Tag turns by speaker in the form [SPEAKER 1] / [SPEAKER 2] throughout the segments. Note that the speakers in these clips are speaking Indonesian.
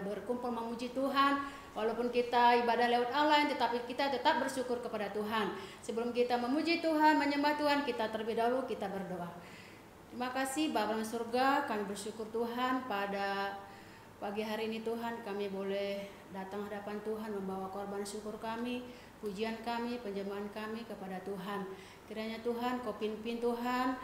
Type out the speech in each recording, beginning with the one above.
[SPEAKER 1] boleh berkumpul memuji Tuhan. Walaupun kita ibadah lewat online, tetapi kita tetap bersyukur kepada Tuhan. Sebelum kita memuji Tuhan, menyembah Tuhan, kita terlebih dahulu kita berdoa. Terima kasih Bapa di surga, kami bersyukur Tuhan pada pagi hari ini Tuhan, kami boleh datang hadapan Tuhan membawa korban syukur kami, pujian kami, penyembahan kami kepada Tuhan. Kiranya Tuhan, Kau pimpin Tuhan,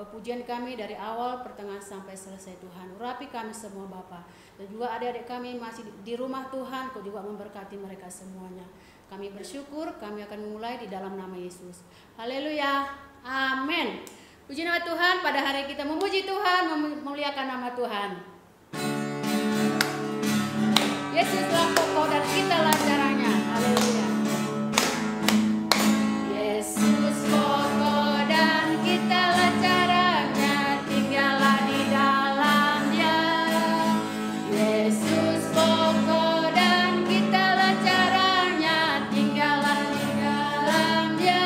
[SPEAKER 1] pujian kami dari awal, pertengahan sampai selesai Tuhan. Urapi kami semua Bapa. Dan juga adik-adik kami masih di rumah Tuhan, Kau juga memberkati mereka semuanya. Kami bersyukur, kami akan memulai di dalam nama Yesus. Haleluya, amin. Puji nama Tuhan, pada hari kita memuji Tuhan, memuliakan nama Tuhan. Yesuslah pokok dan kitalah caranya. Haleluya. Yesus pokok dan kitalah caranya, tinggallah di dalamnya. Yesus pokok dan kitalah caranya, tinggallah di dalamnya.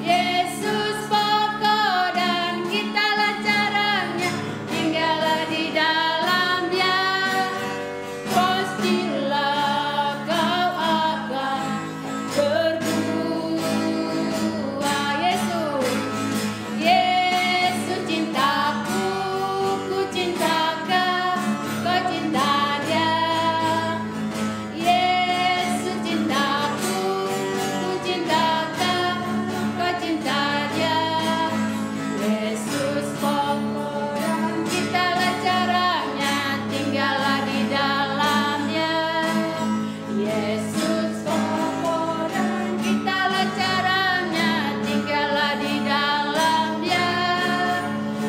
[SPEAKER 1] Yesus pokok dan kitalah caranya, tinggallah di dalamnya. Pastilah kau akan berdua. Yesus, Yesus cintaku, ku cinta kau, kau cinta dia. Yesus cintaku, ku cinta kau, kau cinta dia. Yesus pokok dan kitalah caranya, tinggallah di dalamnya. Yesus pokok dan kitalah caranya, tinggallah di dalamnya.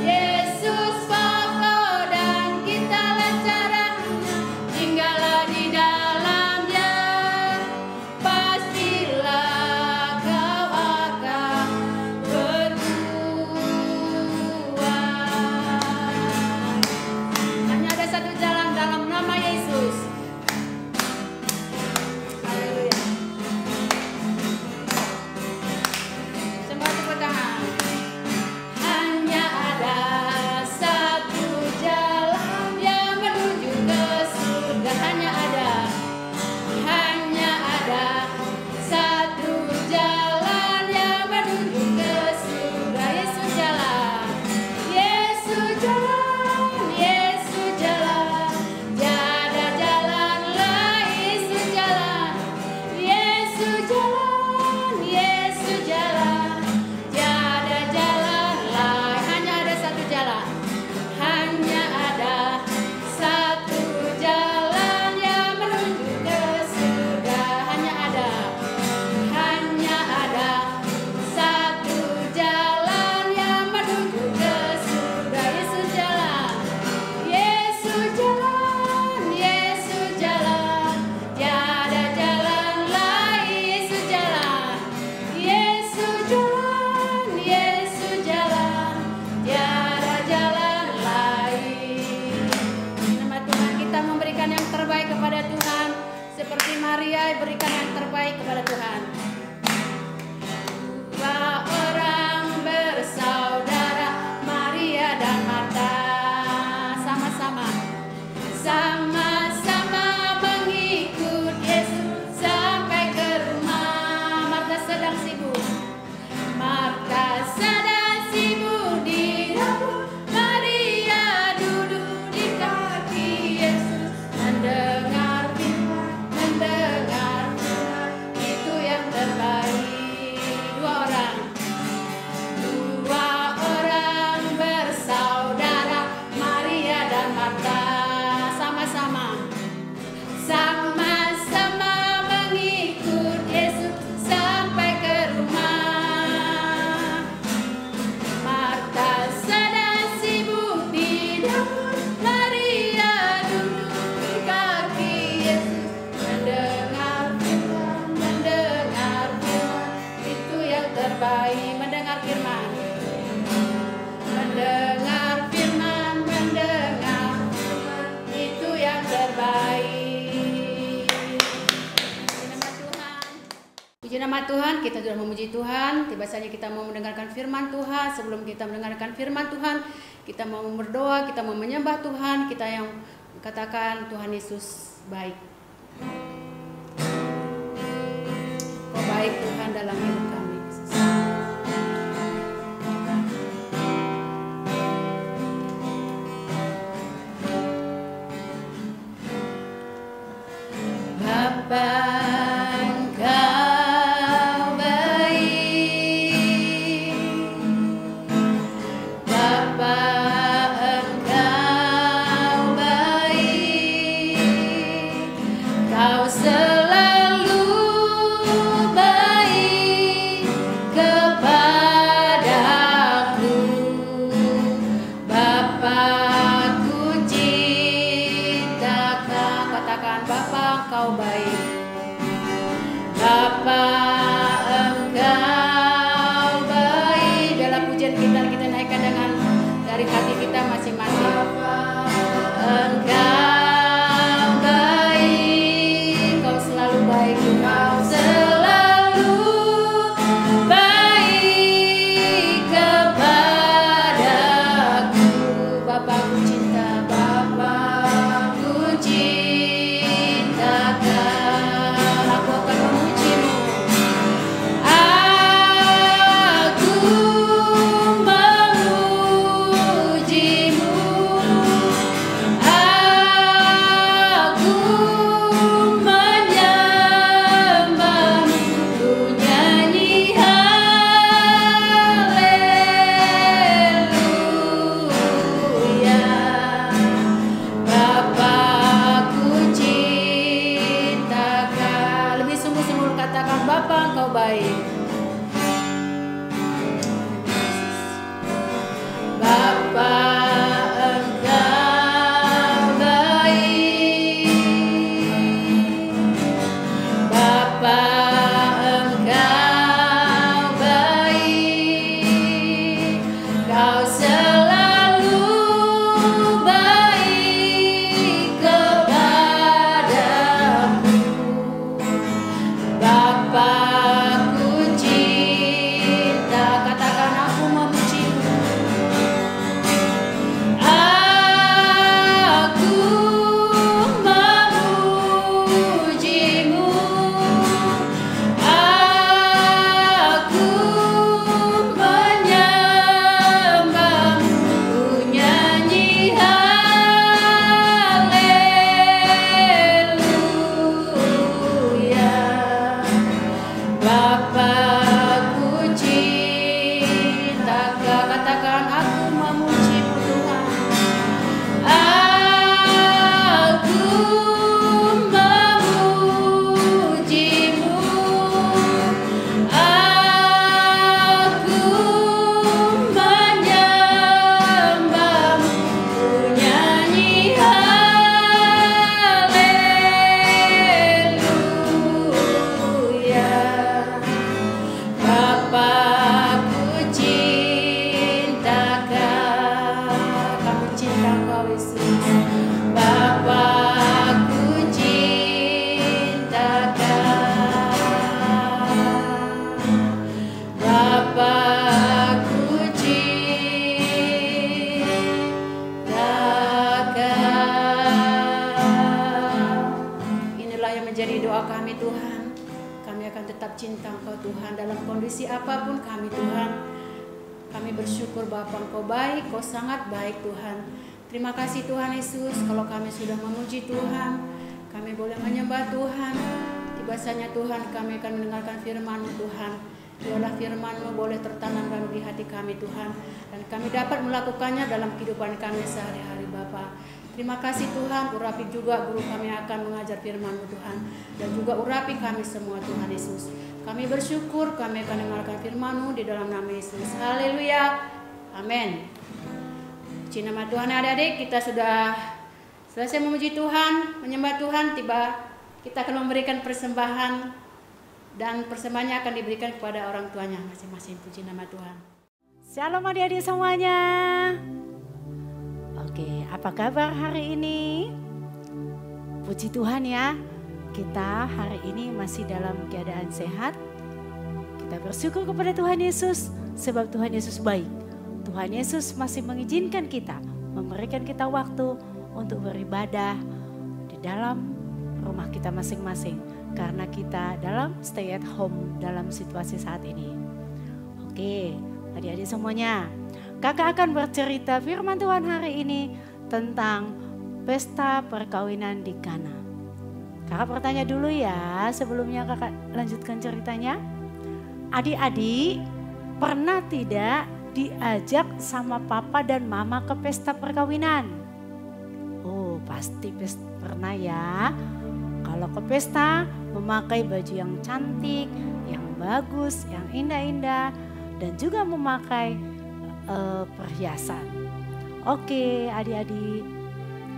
[SPEAKER 1] Yesus pokok dan kitalah caranya, tinggallah di dalamnya. Pastilah kau akan berdua. Hanya ada satu jalan dalam nama Yesus. Haleluya. Semua tepuk tangan. Hanya ada satu jalan yang menuju ke surga. Hanya ada satu jalan yang menuju ke surga. Yesus jalan, Yesus jalan, Yesus jalan. Tiada jalan lain, Yesus jalan, Yesus jalan, Yesus jalan. Tiada jalan lain, hanya ada satu jalan. Hanya ada satu jalan yang menuju ke surga. Hanya ada satu jalan yang menuju ke surga. Yesus jalan, Yesus jalan, Yesus jalan. Tiada jalan lain, Yesus jalan, Yesus jalan, Yesus jalan. Tiada jalan lain. Nama Tuhan, kita memberikan yang terbaik kepada Tuhan, seperti Maria berikan yang terbaik kepada Tuhan. Dua orang bersaudara, Maria dan Marta, sama-sama mengikut Yesus sampai ke rumah. Marta sedang sibuk, Marta sedang sibuk di dapur. Maria duduk di kaki Yesus, mendengar firman, itu yang terbaik. Dua orang bersaudara, Maria dan Marta, sama-sama mengikut Yesus sampai ke rumah. Marta sedang sibuk di dapur, Maria duduk di kaki Yesus, mendengar firman, itu yang terbaik. Mendengar firman, itu yang terbaik. Puji nama Tuhan, kita sudah memuji Tuhan. Tiba saja kita mau mendengarkan firman Tuhan. Sebelum kita mendengarkan firman Tuhan, kita mau berdoa, kita mau menyembah Tuhan. Kita yang Katakan Tuhan Yesus baik. Kau baik Tuhan dalam hidup kami, Yesus. Bapa, Engkau baik. Bapa, Engkau baik. Kau selalu baik kepadaku. Bapa-Ku cintakan. Katakan Bapa, Engkau baik. Bapa, Engkau baik. Dalam pujian kita naikkan dengan dari hati kita masing-masing. Engkau baik, Kau selalu baik, Kau selalu baik kepadaku. Bapa-Ku cinta, Bapa-Ku cintakan. Aku akan memuji-Mu. Aku memuji-Mu. Aku menyembah-Mu. Ku nyanyi haleluya. Bapa-Ku cintakan. Lebih sungguh-sungguh katakan Bapa, Engkau baik. Bapa, Engkau baik. Bapa, Engkau baik. Kau selalu baik kepadaku. Bapa-Ku cinta. Katakan aku memuji-Mu. Aku memuji-Mu. Aku menyembah-Mu. Ku nyanyi haleluya. Bapa-Ku cinta. Katakan aku memuji-Mu Tuhan. Aku memuji-Mu. Aku menyembah-Mu. Ku nyanyi haleluya. Bapa-Ku cintakan. Kami cinta Engkau Yesus. Bapa-Ku cintakan. Bapa-Ku cintakan. Inilah yang menjadi doa kami Tuhan. Kami akan tetap cinta Engkau Tuhan dalam kondisi apapun kami Tuhan. Kami bersyukur Bapa, Engkau baik, Kau sangat baik Tuhan. Terima kasih Tuhan Yesus, kalau kami sudah memuji Tuhan, kami boleh menyembah Tuhan. Tiba saatnya Tuhan, kami akan mendengarkan firman-Mu Tuhan. Biarlah firman-Mu boleh tertanam dalam di hati kami Tuhan, dan kami dapat melakukannya dalam kehidupan kami sehari-hari Bapa. Terima kasih Tuhan, urapi juga guru kami akan mengajar firman-Mu Tuhan, dan juga urapi kami semua Tuhan Yesus. Kami bersyukur, kami akan mendengarkan firman-Mu di dalam nama Yesus. Haleluya, amin. Puji nama Tuhan. Adik-adik, kita sudah selesai memuji Tuhan, menyembah Tuhan. Tiba kita akan memberikan persembahan, dan persembahannya akan diberikan kepada orang tuanya masing-masing. Puji nama Tuhan.
[SPEAKER 2] Shalom adik-adik semuanya. Oke, apa kabar hari ini? Puji Tuhan ya, kita hari ini masih dalam keadaan sehat. Kita bersyukur kepada Tuhan Yesus, sebab Tuhan Yesus baik. Tuhan Yesus masih mengizinkan kita, memberikan kita waktu untuk beribadah di dalam rumah kita masing-masing. Karena kita dalam stay at home dalam situasi saat ini. Oke, adik-adik semuanya. Kakak akan bercerita firman Tuhan hari ini tentang pesta perkawinan di Kana. Kakak bertanya dulu ya, sebelumnya kakak lanjutkan ceritanya. Adik-adik pernah tidak diajak sama papa dan mama ke pesta perkawinan? Oh pasti pernah ya. Kalau ke pesta memakai baju yang cantik, yang bagus, yang indah-indah. Dan juga memakai perhiasan. Oke adik-adik,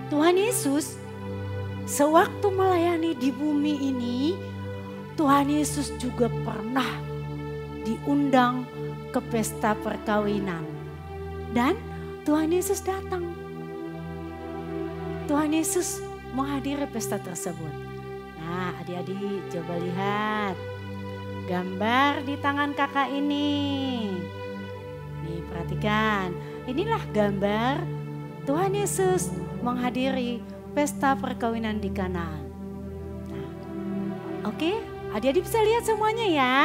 [SPEAKER 2] Tuhan Yesus sewaktu melayani di bumi ini, Tuhan Yesus juga pernah diundang ke pesta perkawinan. Dan Tuhan Yesus datang. Tuhan Yesus menghadiri pesta tersebut. Nah adik-adik coba lihat gambar di tangan kakak ini. Nih perhatikan, inilah gambar Tuhan Yesus menghadiri pesta perkawinan di Kana. Nah, oke, adik-adik bisa lihat semuanya ya.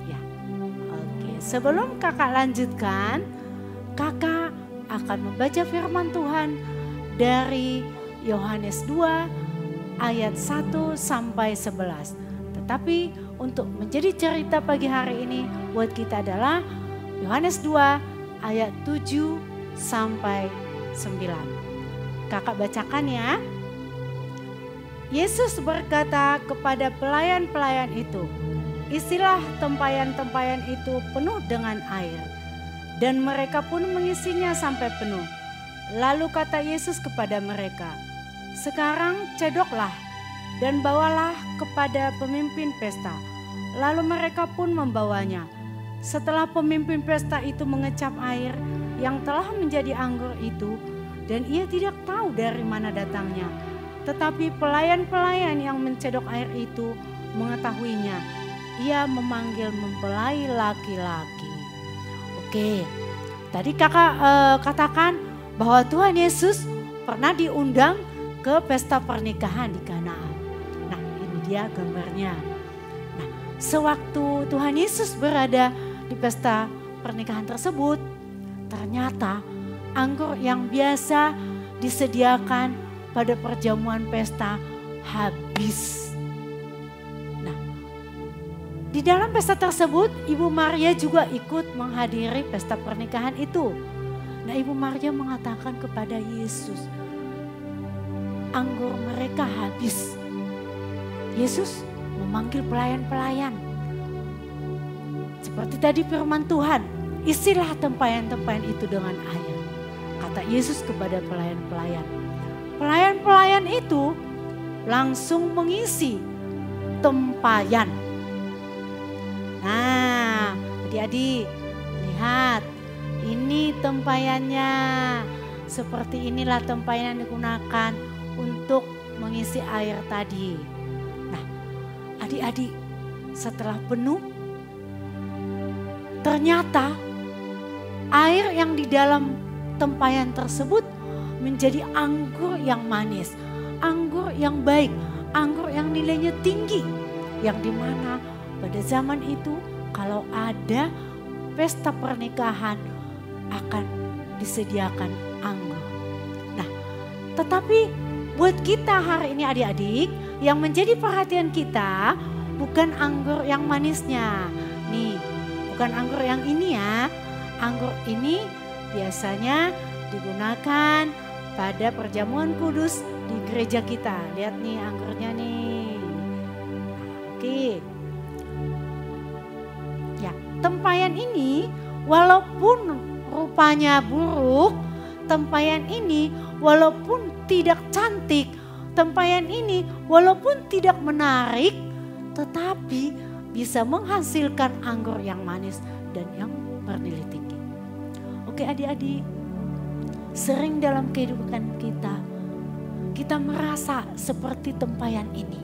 [SPEAKER 2] Ya, oke. Sebelum kakak lanjutkan, kakak akan membaca firman Tuhan dari Yohanes 2 ayat 1 sampai 11. Tetapi untuk menjadi cerita pagi hari ini buat kita adalah Yohanes 2 ayat 7 sampai 9. Kakak bacakan ya. Yesus berkata kepada pelayan-pelayan itu, isilah tempayan-tempayan itu penuh dengan air. Dan mereka pun mengisinya sampai penuh. Lalu kata Yesus kepada mereka, sekarang cedoklah dan bawalah kepada pemimpin pesta. Lalu mereka pun membawanya. Setelah pemimpin pesta itu mengecap air yang telah menjadi anggur itu, dan ia tidak tahu dari mana datangnya. Tetapi pelayan-pelayan yang mencedok air itu mengetahuinya. Ia memanggil mempelai laki-laki. Oke, tadi kakak katakan bahwa Tuhan Yesus pernah diundang ke pesta pernikahan di Kana. Nah ini dia gambarnya. Nah sewaktu Tuhan Yesus berada di pesta pernikahan tersebut, ternyata anggur yang biasa disediakan pada perjamuan pesta habis. Nah, di dalam pesta tersebut Ibu Maria juga ikut menghadiri pesta pernikahan itu. Nah, Ibu Maria mengatakan kepada Yesus, anggur mereka habis. Yesus memanggil pelayan-pelayan. Seperti tadi firman Tuhan, isilah tempayan-tempayan itu dengan air. Kata Yesus kepada pelayan-pelayan. Pelayan-pelayan itu langsung mengisi tempayan. Nah, adik-adik lihat, ini tempayannya. Seperti inilah tempayan yang digunakan untuk mengisi air tadi. Nah, adik-adik setelah penuh, ternyata air yang di dalam tempayan tersebut menjadi anggur yang manis, anggur yang baik, anggur yang nilainya tinggi. Yang dimana pada zaman itu kalau ada pesta pernikahan akan disediakan anggur. Nah, tetapi buat kita hari ini adik-adik, yang menjadi perhatian kita bukan anggur yang manisnya. Nih, bukan anggur yang ini ya. Anggur ini biasanya digunakan pada perjamuan kudus di gereja kita. Lihat nih anggurnya nih. Oke. Ya, tempayan ini walaupun rupanya buruk, tempayan ini walaupun tidak cantik, tempayan ini walaupun tidak menarik, tetapi bisa menghasilkan anggur yang manis dan yang bernilai tinggi. Oke adik-adik, sering dalam kehidupan kita merasa seperti tempayan ini.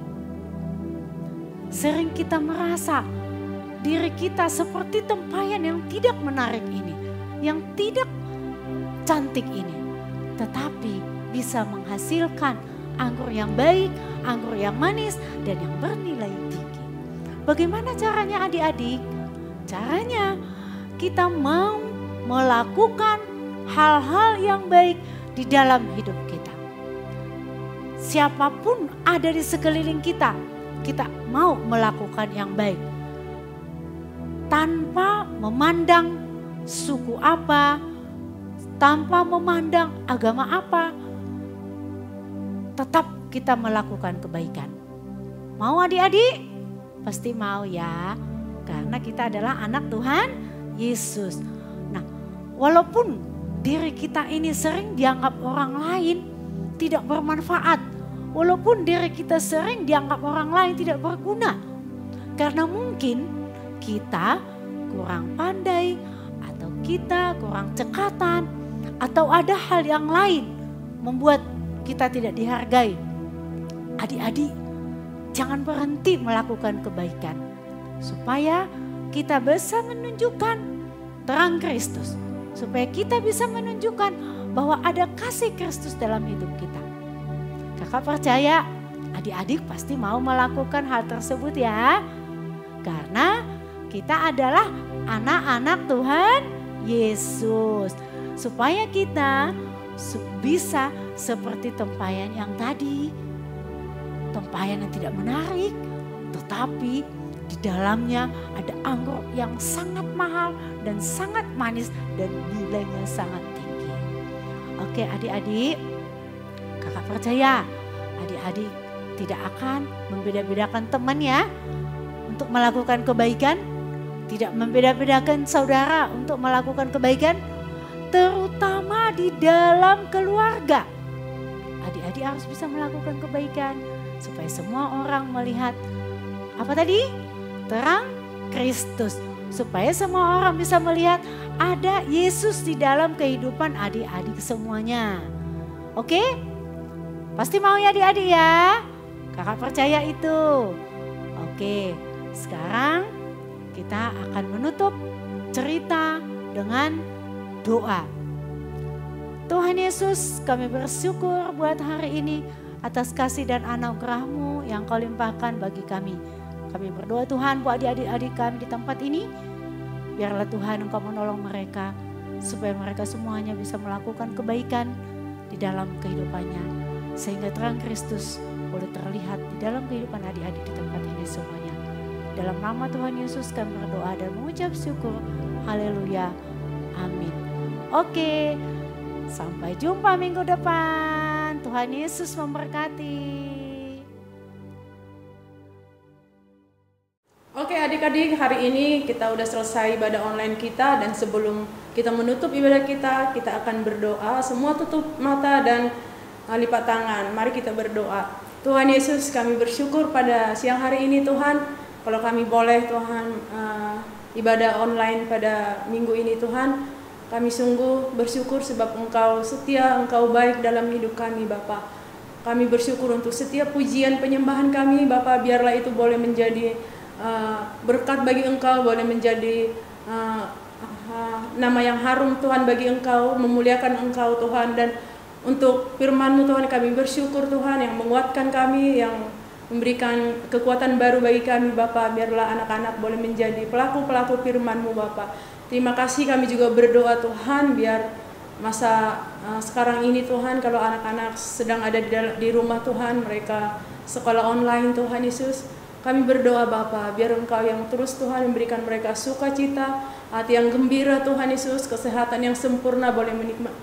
[SPEAKER 2] Sering kita merasa diri kita seperti tempayan yang tidak menarik ini, yang tidak cantik ini. Tetapi bisa menghasilkan anggur yang baik, anggur yang manis, dan yang bernilai tinggi. Bagaimana caranya adik-adik? Caranya kita mau melakukan hal-hal yang baik di dalam hidup kita. Siapapun ada di sekeliling kita, kita mau melakukan yang baik. Tanpa memandang suku apa, tanpa memandang agama apa, tetap kita melakukan kebaikan. Mau adik-adik? Pasti mau ya, karena kita adalah anak Tuhan Yesus. Nah, walaupun diri kita ini sering dianggap orang lain tidak bermanfaat, walaupun diri kita sering dianggap orang lain tidak berguna, karena mungkin kita kurang pandai, atau kita kurang cekatan, atau ada hal yang lain membuat kita tidak dihargai. Adik-adik, jangan berhenti melakukan kebaikan supaya kita bisa menunjukkan terang Kristus, supaya kita bisa menunjukkan bahwa ada kasih Kristus dalam hidup kita. Kakak percaya adik-adik pasti mau melakukan hal tersebut ya, karena kita adalah anak-anak Tuhan Yesus, supaya kita bisa seperti tempayan yang tadi. Tempayan yang tidak menarik, tetapi di dalamnya ada anggur yang sangat mahal dan sangat manis dan nilainya sangat tinggi. Oke adik-adik, kakak percaya adik-adik tidak akan membeda-bedakan teman ya untuk melakukan kebaikan. Tidak membeda-bedakan saudara untuk melakukan kebaikan, terutama di dalam keluarga. Adik-adik harus bisa melakukan kebaikan supaya semua orang melihat apa tadi? Terang Kristus. Supaya semua orang bisa melihat ada Yesus di dalam kehidupan adik-adik semuanya. Oke? Pasti mau ya adik-adik ya? Kakak percaya itu. Oke, sekarang kita akan menutup cerita dengan doa. Tuhan Yesus, kami bersyukur buat hari ini atas kasih dan anugerah-Mu yang Kau limpahkan bagi kami. Kami berdoa Tuhan buat adik-adik kami di tempat ini. Biarlah Tuhan Engkau menolong mereka supaya mereka semuanya bisa melakukan kebaikan di dalam kehidupannya. Sehingga terang Kristus boleh terlihat di dalam kehidupan adik-adik di tempat ini semuanya. Dalam nama Tuhan Yesus kami berdoa dan mengucap syukur. Haleluya. Amin. Oke, sampai jumpa minggu depan. Tuhan Yesus memberkati.
[SPEAKER 3] Oke adik-adik, hari ini kita udah selesai ibadah online kita, dan sebelum kita menutup ibadah kita akan berdoa. Semua tutup mata dan lipat tangan. Mari kita berdoa. Tuhan Yesus, kami bersyukur pada siang hari ini Tuhan. Kalau kami boleh Tuhan ibadah online pada minggu ini Tuhan, kami sungguh bersyukur sebab Engkau setia, Engkau baik dalam hidup kami Bapa. Kami bersyukur untuk setiap pujian penyembahan kami Bapa, biarlah itu boleh menjadi berkat bagi Engkau, boleh menjadi nama yang harum Tuhan bagi Engkau, memuliakan Engkau Tuhan. Dan untuk firman-Mu Tuhan kami bersyukur Tuhan yang menguatkan kami, yang memberikan kekuatan baru bagi kami Bapa. Biarlah anak-anak boleh menjadi pelaku-pelaku firman-Mu Bapa. Terima kasih, kami juga berdoa Tuhan biar masa sekarang ini Tuhan, kalau anak-anak sedang ada di rumah Tuhan, mereka sekolah online Tuhan Yesus, kami berdoa Bapa, biar Engkau yang terus Tuhan memberikan mereka sukacita, hati yang gembira Tuhan Yesus, kesehatan yang sempurna boleh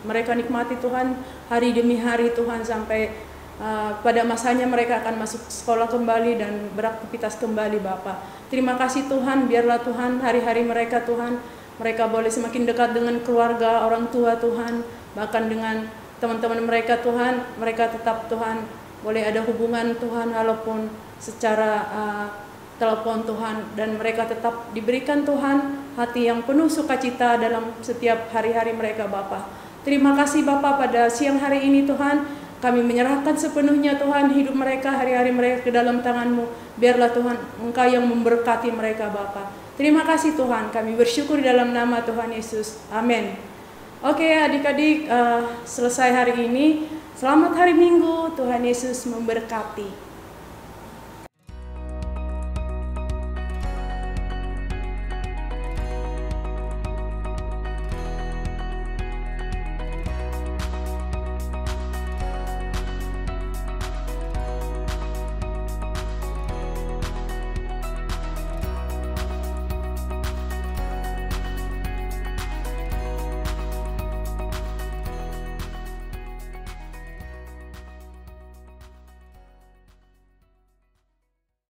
[SPEAKER 3] mereka nikmati Tuhan hari demi hari Tuhan, sampai pada masanya mereka akan masuk sekolah kembali dan beraktivitas kembali Bapa. Terima kasih Tuhan, biarlah Tuhan hari-hari mereka Tuhan, mereka boleh semakin dekat dengan keluarga, orang tua Tuhan, bahkan dengan teman-teman mereka Tuhan, mereka tetap Tuhan boleh ada hubungan Tuhan walaupun secara telepon Tuhan, dan mereka tetap diberikan Tuhan hati yang penuh sukacita dalam setiap hari-hari mereka Bapa. Terima kasih Bapa, pada siang hari ini Tuhan, kami menyerahkan sepenuhnya Tuhan hidup mereka, hari-hari mereka ke dalam tangan-Mu. Biarlah Tuhan Engkau yang memberkati mereka Bapa. Terima kasih Tuhan, kami bersyukur dalam nama Tuhan Yesus. Amin. Oke adik-adik, selesai hari ini, Selamat hari Minggu, Tuhan Yesus memberkati.